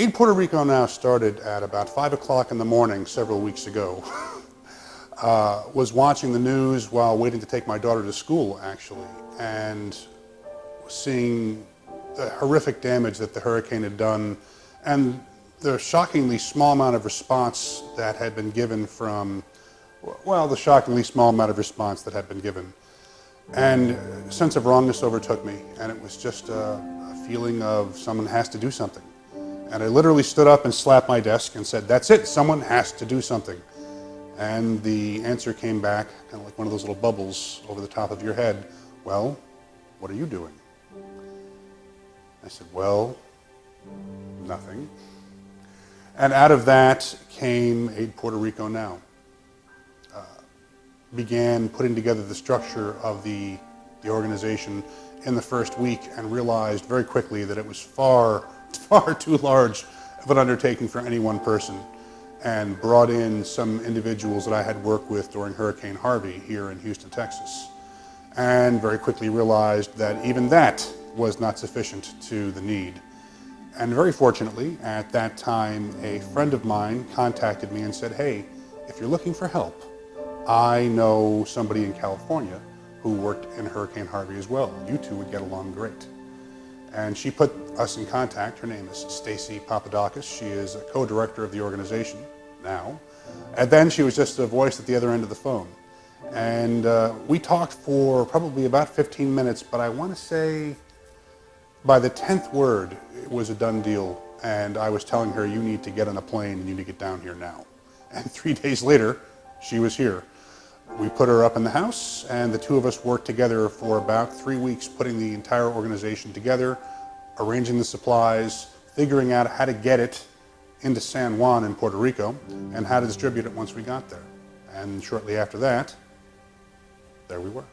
Aid Puerto Rico Now started at about 5 o'clock in the morning several weeks ago. Was watching the news while waiting to take my daughter to school, actually, and seeing the horrific damage that the hurricane had done and the shockingly small amount of response that had been given from, well, the shockingly small amount of response that had been given. And a sense of wrongness overtook me, and it was just a feeling of someone has to do something. And I literally stood up and slapped my desk and said, that's it, someone has to do something. And the answer came back, kind of like one of those little bubbles over the top of your head. Well, what are you doing? I said, well, nothing. And out of that came Aid Puerto Rico Now. Began putting together the structure of the organization in the first week and realized very quickly that it was far too large of an undertaking for any one person, and brought in some individuals that I had worked with during Hurricane Harvey here in Houston, Texas, and very quickly realized that even that was not sufficient to the need. And very fortunately, at that time, a friend of mine contacted me and said, hey, if you're looking for help, I know somebody in California who worked in Hurricane Harvey as well. You two would get along great. And she put us in contact. Her name is Stacy Papadakis. She is a co-director of the organization now. And then she was just a voice at the other end of the phone. And we talked for probably about 15 minutes, but I want to say by the 10th word, it was a done deal. And I was telling her, you need to get on a plane and you need to get down here now. And 3 days later, she was here. We put her up in the house, and the two of us worked together for about 3 weeks, putting the entire organization together, arranging the supplies, figuring out how to get it into San Juan in Puerto Rico, and how to distribute it once we got there. And shortly after that, there we were.